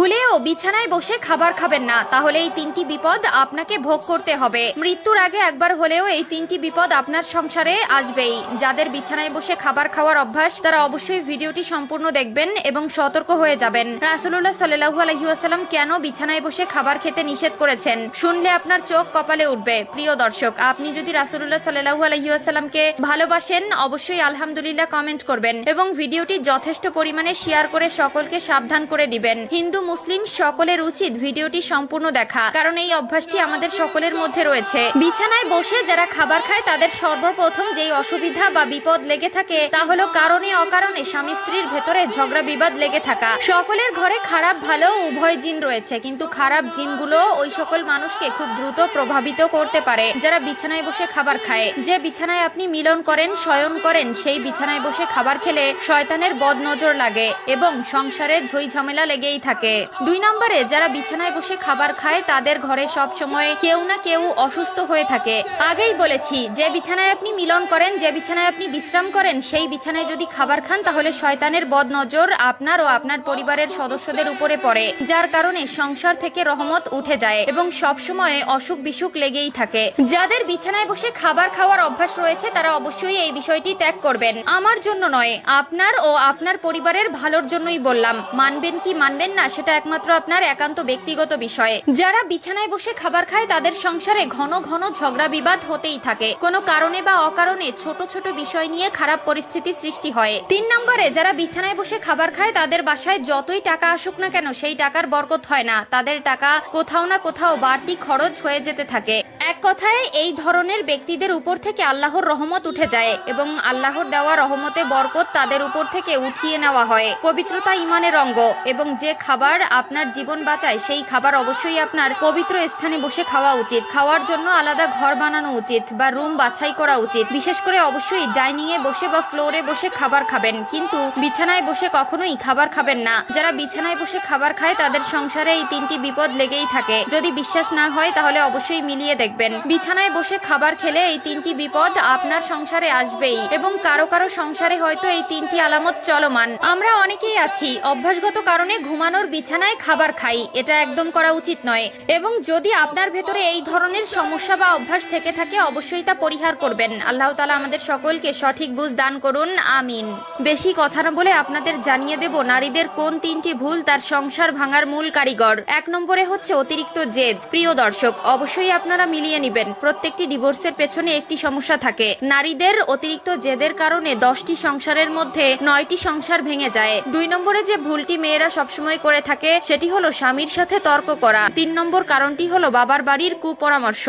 ভুলেও বিছানায় বসে খাবার খাবেন না, তাহলে এই তিনটি বিপদ আপনাকে ভোগ করতে হবে। মৃত্যুর আগে একবার হলেও এই তিনটি বিপদ আপনার সংসারে আসবেই। যাদের বিছানায় বসে খাবার খাওয়ার অভ্যাস তারা অবশ্যই ভিডিওটি সম্পূর্ণ দেখবেন এবং সতর্ক হয়ে যাবেন। রাসূলুল্লাহ সাল্লাল্লাহু আলাইহি ওয়াসাল্লাম কেন বিছানায় বসে খাবার খেতে নিষেধ করেছেন, শুনলে আপনার চোখ কপালে উঠবে। প্রিয় দর্শক, আপনি যদি রাসূলুল্লাহ সাল্লাল্লাহু আলাইহি ওয়াসাল্লামকে ভালোবাসেন অবশ্যই আলহামদুলিল্লাহ কমেন্ট করবেন এবং ভিডিওটি যথেষ্ট পরিমাণে শেয়ার করে সকলকে সাবধান করে দিবেন। হিন্দু মুসলিম সকলের উচিত ভিডিওটি সম্পূর্ণ দেখা, কারণ এই অভ্যাসটি আমাদের সকলের মধ্যে রয়েছে। বিছানায় বসে যারা খাবার খায় তাদের সর্বপ্রথম যেই অসুবিধা বা বিপদ লেগে থাকে তা হলো কারণে অকারণে স্বামী স্ত্রীর ভেতরে ঝগড়া বিবাদ লেগে থাকা। সকলের ঘরে খারাপ ভালো উভয় জিন রয়েছে, কিন্তু খারাপ জিনগুলো ওই সকল মানুষকে খুব দ্রুত প্রভাবিত করতে পারে যারা বিছানায় বসে খাবার খায়। যে বিছানায় আপনি মিলন করেন, শয়ন করেন, সেই বিছানায় বসে খাবার খেলে শয়তানের বদনজর লাগে এবং সংসারে ঝই ঝামেলা লেগেই থাকে। 2 নম্বরে যারা বিছানায় বসে খাবার খায় তাদের ঘরে সব সময় কেউ না কেউ অসুস্থ হয়ে থাকে। আগেই বলেছি, যে বিছানায় আপনি মিলন করেন, যে বিছানায় আপনি বিশ্রাম করেন, সেই বিছানায় যদি খাবার খান তাহলে শয়তানের বদনজর আপনার ও আপনার পরিবারের সদস্যদের উপরে পড়ে, যার কারণে সংসার থেকে রহমত উঠে যায় এবং সব সময় অসুখ বিসুখ লেগেই থাকে। যাদের বিছানায় বসে খাবার খাওয়ার অভ্যাস রয়েছে তারা অবশ্যই এই বিষয়টি ত্যাগ করবেন। আমার জন্য নয়, আপনার ও আপনার পরিবারের ভালোর জন্যই বললাম। মানবেন কি মানবেন না সেটা একমাত্র আপনার একান্ত ব্যক্তিগত বিষয়। যারা বিছানায় বসে খাবার খায় তাদের সংসারে ঘন ঘন ঝগড়া বিবাদ হতেই থাকে। কোনো কারণে বা অকারণে ছোট ছোট বিষয় নিয়ে খারাপ পরিস্থিতি সৃষ্টি হয়। 3 নম্বরে যারা বিছানায় বসে খাবার খায় তাদের বাসায় যতই টাকা আসুক না কেন সেই টাকার বরকত হয় না। তাদের টাকা কোথাও না কোথাও বাড়তি খরচ হয়ে যেতে থাকে। এক কথায় এই ধরনের ব্যক্তিদের উপর থেকে আল্লাহর রহমত উঠে যায় এবং আল্লাহর দেওয়া রহমতে বরকত তাদের উপর থেকে উঠিয়ে নেওয়া হয়। পবিত্রতা ইমানের অঙ্গ এবং যে খাবার আপনার জীবন বাঁচায় সেই খাবার অবশ্যই আপনার পবিত্র স্থানে বসে খাওয়া উচিত। খাওয়ার জন্য আলাদা ঘর বানানো উচিত বা রুম বাছাই করা উচিত। বিশেষ করে অবশ্যই ডাইনিং এ বসে বা ফ্লোরে বসে খাবার খাবেন, কিন্তু বিছানায় বসে কখনোই খাবার খাবেন না। যারা বিছানায় বসে খাবার খায় তাদের সংসারে এই 3টি বিপদ লেগেই থাকে। যদি বিশ্বাস না হয় তাহলে অবশ্যই মিলিয়ে দেখবেন। বিছানায় বসে খাবার খেলে এই 3টি বিপদ আপনার সংসারে আসবেই এবং কারো কারো সংসারে হয়তো এই 3টি আলামত চলমান। আমরা অনেকেই আছি অভ্যাসগত কারণে ঘুমানোর বিছানায় খাবার খাই, এটা একদম করা উচিত নয় এবং যদি আপনার ভেতরে এই ধরনের সমস্যা বা অভ্যাস থেকে থাকে অবশ্যই তা পরিহার করবেন। আল্লাহ তাআলা আমাদের সকলকে সঠিক বুঝ দান করুন, আমিন। বেশি কথা না বলে আপনাদের জানিয়ে দেব নারীদের কোন 3টি ভুল তার সংসার ভাঙার মূল কারিগর। 1 নম্বরে হচ্ছে অতিরিক্ত জেদ। প্রিয় দর্শক, অবশ্যই আপনারা মিলিয়ে নেবেন, প্রত্যেকটি ডিভোর্সের পেছনে একটি সমস্যা থাকে। নারীদের অতিরিক্ত জেদের কারণে 10টি সংসারের মধ্যে 9টি সংসার ভেঙে যায়। 2 নম্বরে যে ভুলটি মেয়েরা সবসময় করে থাকে সেটি হলো স্বামীর সাথে তর্ক করা। 3 নম্বর কারণটি হলো বাবার বাড়ির কুপরামর্শ।